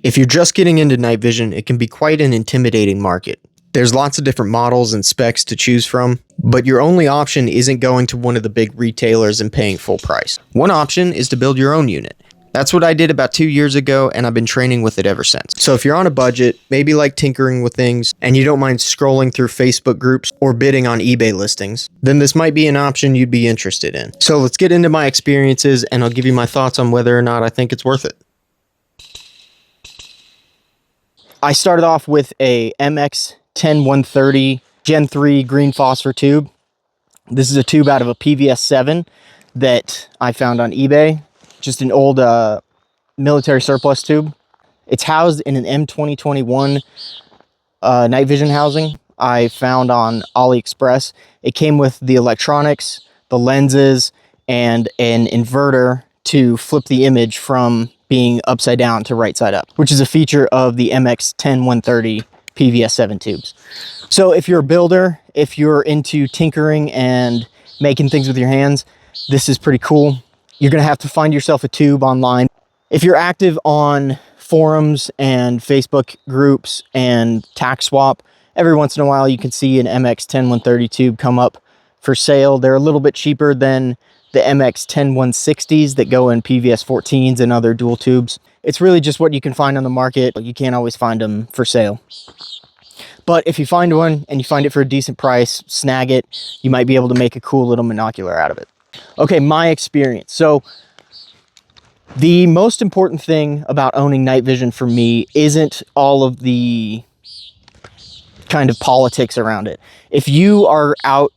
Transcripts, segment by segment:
If you're just getting into night vision, it can be quite an intimidating market. There's lots of different models and specs to choose from, but your only option isn't going to one of the big retailers and paying full price. One option is to build your own unit. That's what I did about 2 years ago, and I've been training with it ever since. So if you're on a budget, maybe like tinkering with things, and you don't mind scrolling through Facebook groups or bidding on eBay listings, then this might be an option you'd be interested in. So let's get into my experiences, and I'll give you my thoughts on whether or not I think it's worth it. I started off with a MX10130 Gen 3 green phosphor tube. This is a tube out of a PVS 7 that I found on eBay. Just an old military surplus tube. It's housed in an M2021 night vision housing I found on AliExpress. It came with the electronics, the lenses, and an inverter to flip the image from being upside down to right side up, which is a feature of the MX10130 PVS 7 tubes. So if you're a builder, if you're into tinkering and making things with your hands, this is pretty cool. You're going to have to find yourself a tube online. If you're active on forums and Facebook groups and tax swap, every once in a while you can see an MX10130 tube come up for sale. They're a little bit cheaper than the MX10160s that go in PVS 14s and other dual tubes. It's really just what you can find on the market. You can't always find them for sale. But if you find one and you find it for a decent price, snag it. You might be able to make a cool little monocular out of it. Okay, my experience. So the most important thing about owning night vision for me isn't all of the kind of politics around it. If you are out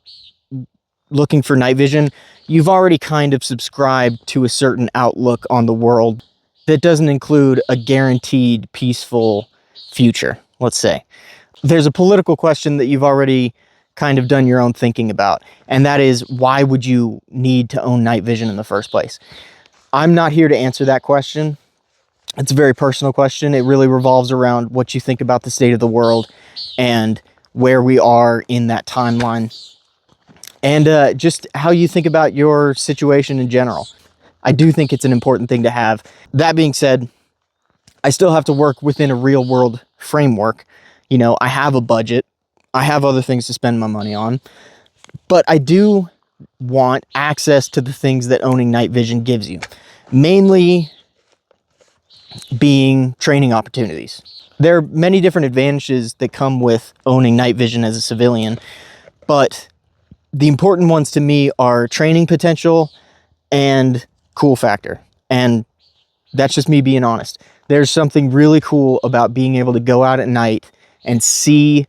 looking for night vision, you've already kind of subscribed to a certain outlook on the world that doesn't include a guaranteed peaceful future, let's say. There's a political question that you've already kind of done your own thinking about, and that is, why would you need to own night vision in the first place? I'm not here to answer that question. It's a very personal question. It really revolves around what you think about the state of the world and where we are in that timeline, and just how you think about your situation in general. I do think it's an important thing to have. That being said, I still have to work within a real world framework. You know, I have a budget. I have other things to spend my money on, but I do want access to the things that owning night vision gives you, mainly being training opportunities. There are many different advantages that come with owning night vision as a civilian, but the important ones to me are training potential and cool factor. And that's just me being honest. There's something really cool about being able to go out at night and see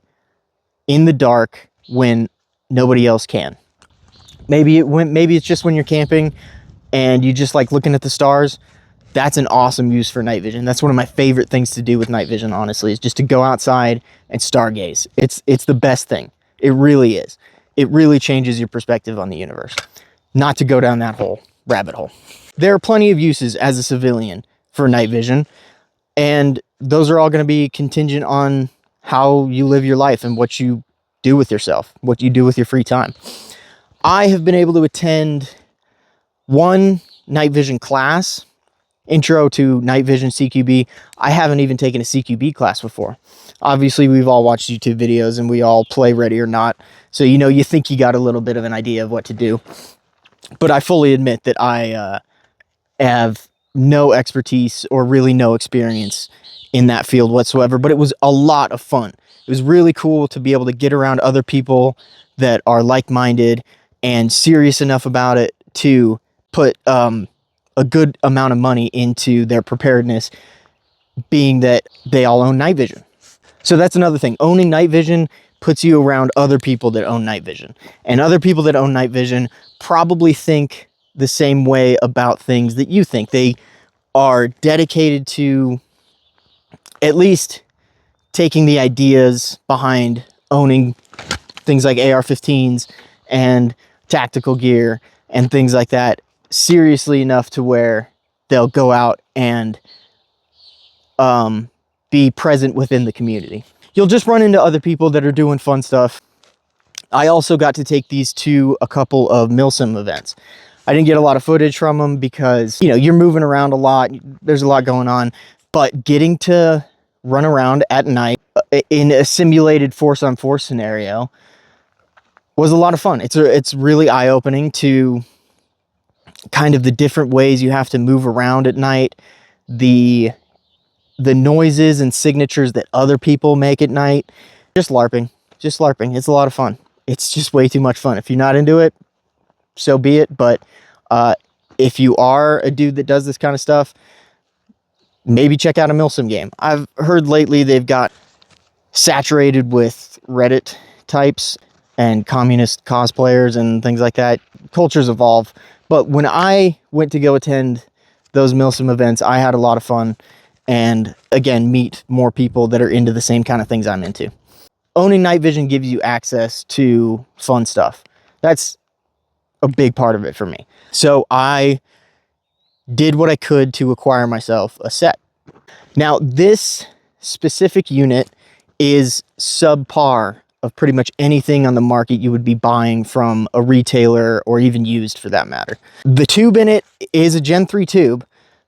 in the dark when nobody else can. Maybe it's just when you're camping and you just like looking at the stars. That's an awesome use for night vision. That's one of my favorite things to do with night vision, honestly, is just to go outside and stargaze. It's the best thing. It really is. It really changes your perspective on the universe. Not to go down that rabbit hole. There are plenty of uses as a civilian for night vision, and those are all going to be contingent on how you live your life and what you do with yourself, what you do with your free time. I have been able to attend one night vision class, Intro to Night Vision CQB. I haven't even taken a CQB class before. Obviously, we've all watched YouTube videos and we all play Ready or Not. So, you know, you think you got a little bit of an idea of what to do. But I fully admit that I have no expertise or really no experience in that field whatsoever, but it was a lot of fun. It was really cool to be able to get around other people that are like-minded and serious enough about it to put a good amount of money into their preparedness, being that they all own night vision. So that's another thing. Owning night vision puts you around other people that own night vision. And other people that own night vision probably think the same way about things that you think. They are dedicated to at least taking the ideas behind owning things like AR-15s and tactical gear and things like that seriously enough to where they'll go out and be present within the community. You'll just run into other people that are doing fun stuff. I also got to take these to a couple of milsim events. I didn't get a lot of footage from them because, you know, you're moving around a lot. There's a lot going on. But getting to run around at night in a simulated force-on-force scenario was a lot of fun. It's really eye-opening to kind of the different ways you have to move around at night, the noises and signatures that other people make at night. Just LARPing. It's a lot of fun. It's just way too much fun. If you're not into it, so be it. But if you are a dude that does this kind of stuff, maybe check out a milsim game. I've heard lately they've got saturated with Reddit types and communist cosplayers and things like that. Cultures evolve. But when I went to go attend those milsim events, I had a lot of fun and, again, meet more people that are into the same kind of things I'm into. Owning night vision gives you access to fun stuff. That's a big part of it for me. So I did what I could to acquire myself a set. Now, this specific unit is subpar of pretty much anything on the market you would be buying from a retailer or even used for that matter. The tube in it is a Gen 3 tube,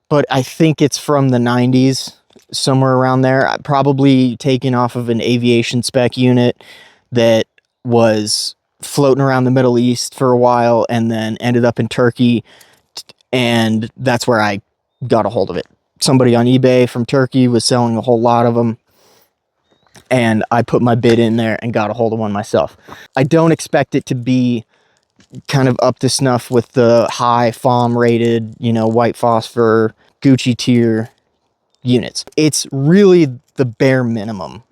but I think it's from the 90s, somewhere around there. Probably taken off of an aviation spec unit that was floating around the Middle East for a while and then ended up in Turkey, and that's where I got a hold of it. Somebody on eBay from Turkey was selling a whole lot of them, and I put my bid in there and got a hold of one myself. I don't expect it to be kind of up to snuff with the high FOM rated, you know, white phosphor, Gucci tier units. It's really the bare minimum.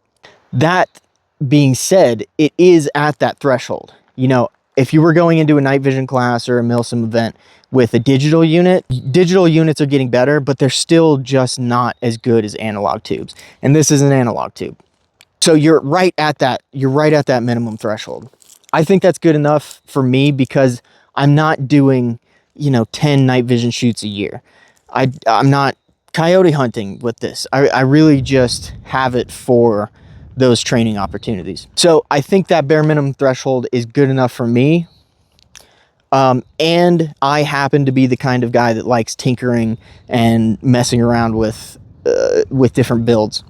That being said, it is at that threshold. You know, if you were going into a night vision class or a milsim event with a digital unit, digital units are getting better, but they're still just not as good as analog tubes. And this is an analog tube. So you're right at that minimum threshold. I think that's good enough for me because I'm not doing, you know, 10 night vision shoots a year. I'm not coyote hunting with this. I really just have it for those training opportunities. So I think that bare minimum threshold is good enough for me. And I happen to be the kind of guy that likes tinkering and messing around with different builds.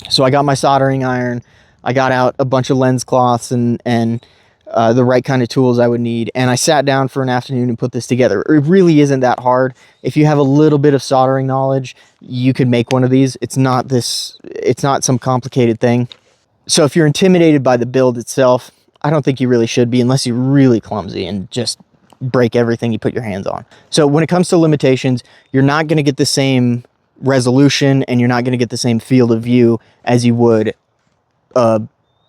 So I got my soldering iron, I got out a bunch of lens cloths and the right kind of tools I would need, and I sat down for an afternoon and put this together. It really isn't that hard. If you have a little bit of soldering knowledge, you could make one of these. It's not some complicated thing. So if you're intimidated by the build itself, I don't think you really should be, unless you're really clumsy and just break everything you put your hands on. So when it comes to limitations, you're not going to get the same resolution and you're not going to get the same field of view as you would a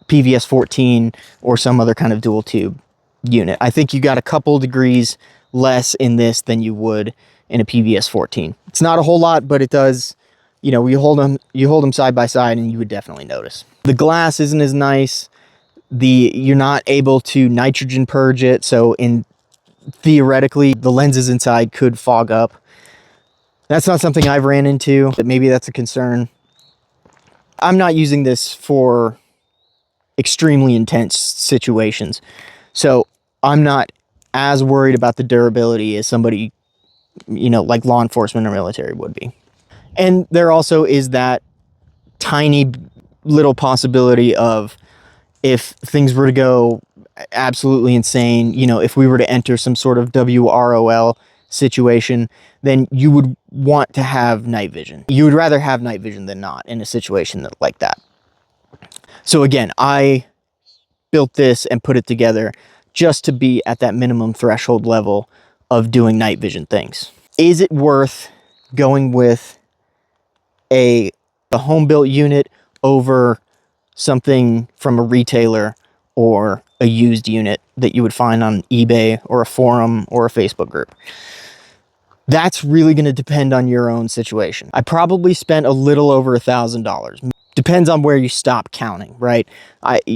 PVS 14 or some other kind of dual tube unit. I think you got a couple degrees less in this than you would in a PVS 14. It's not a whole lot, but it does, you know, you hold them side by side and you would definitely notice. The glass isn't as nice. You're not able to nitrogen purge it, so theoretically the lenses inside could fog up. That's not something I've ran into, but maybe that's a concern. I'm not using this for extremely intense situations, so I'm not as worried about the durability as somebody, you know, like law enforcement or military would be. And there also is that tiny little possibility of, if things were to go absolutely insane, you know, if we were to enter some sort of WROL situation, then you would want to have night vision. You would rather have night vision than not in a situation like that. So again, I built this and put it together just to be at that minimum threshold level of doing night vision things. Is it worth going with a home built unit over something from a retailer or a used unit that you would find on eBay or a forum or a Facebook group? That's really going to depend on your own situation. I probably spent a little over $1,000. Depends on where you stop counting, right?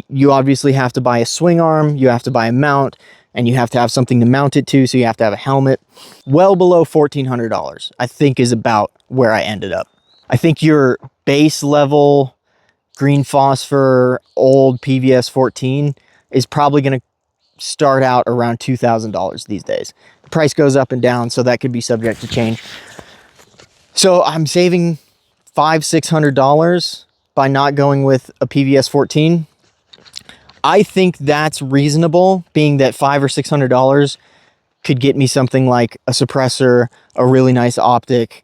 You obviously have to buy a swing arm, you have to buy a mount, and you have to have something to mount it to, so you have to have a helmet. Well below $1,400, I think, is about where I ended up. I think your base level green phosphor old PVS 14 is probably going to start out around $2,000 these days. The price goes up and down, so that could be subject to change. So I'm saving $500-600 by not going with a PVS 14. I think that's reasonable, being that $500 or $600 could get me something like a suppressor, a really nice optic,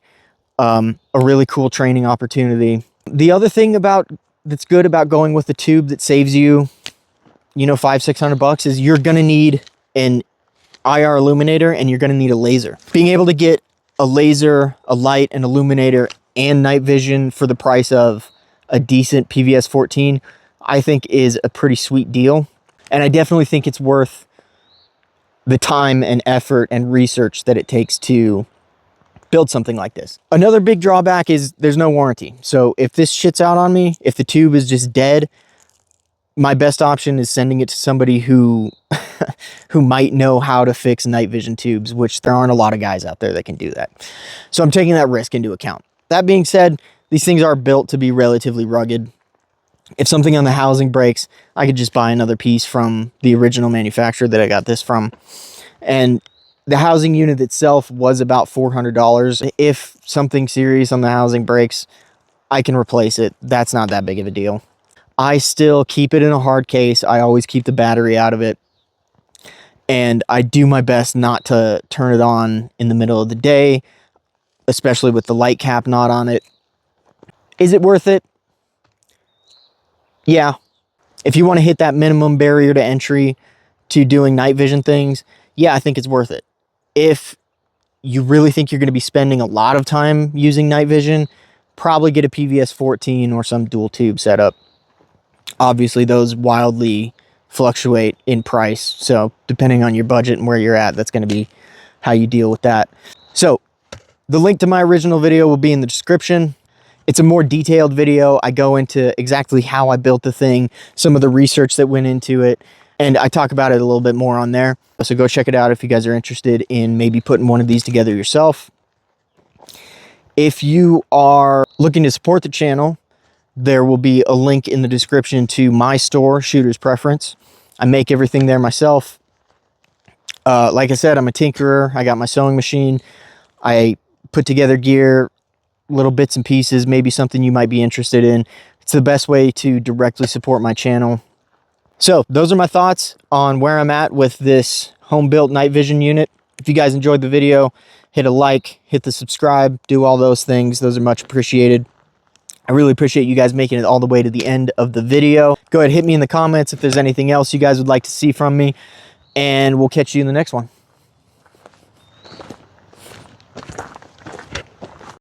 a really cool training opportunity. The other thing that's good about going with the tube that saves you, you know, $500-600 is you're gonna need an IR illuminator and you're gonna need a laser. Being able to get a laser, a light, an illuminator, and night vision for the price of a decent PVS 14, I think is a pretty sweet deal. And I definitely think it's worth the time and effort and research that it takes to build something like this. Another big drawback is there's no warranty. So if this shits out on me, if the tube is just dead, my best option is sending it to somebody who who might know how to fix night vision tubes, which there aren't a lot of guys out there that can do that. So I'm taking that risk into account. That being said, these things are built to be relatively rugged. If something on the housing breaks, I could just buy another piece from the original manufacturer that I got this from. And the housing unit itself was about $400. If something serious on the housing breaks, I can replace it. That's not that big of a deal. I still keep it in a hard case. I always keep the battery out of it. And I do my best not to turn it on in the middle of the day, especially with the light cap not on it. Is it worth it? Yeah. If you want to hit that minimum barrier to entry to doing night vision things, yeah, I think it's worth it. If you really think you're going to be spending a lot of time using night vision, probably get a PVS 14 or some dual tube setup. Obviously, those wildly fluctuate in price. So depending on your budget and where you're at, that's going to be how you deal with that. So the link to my original video will be in the description. It's a more detailed video. I go into exactly how I built the thing, some of the research that went into it, and I talk about it a little bit more on there. So go check it out if you guys are interested in maybe putting one of these together yourself. If you are looking to support the channel, there will be a link in the description to my store, Shooter's Preference. I make everything there myself. Like I said, I'm a tinkerer. I got my sewing machine. I put together gear, little bits and pieces, maybe something you might be interested in. It's the best way to directly support my channel. So those are my thoughts on where I'm at with this home-built night vision unit. If you guys enjoyed the video, hit a like, hit the subscribe, do all those things. Those are much appreciated. I really appreciate you guys making it all the way to the end of the video. Go ahead, hit me in the comments if there's anything else you guys would like to see from me, and we'll catch you in the next one.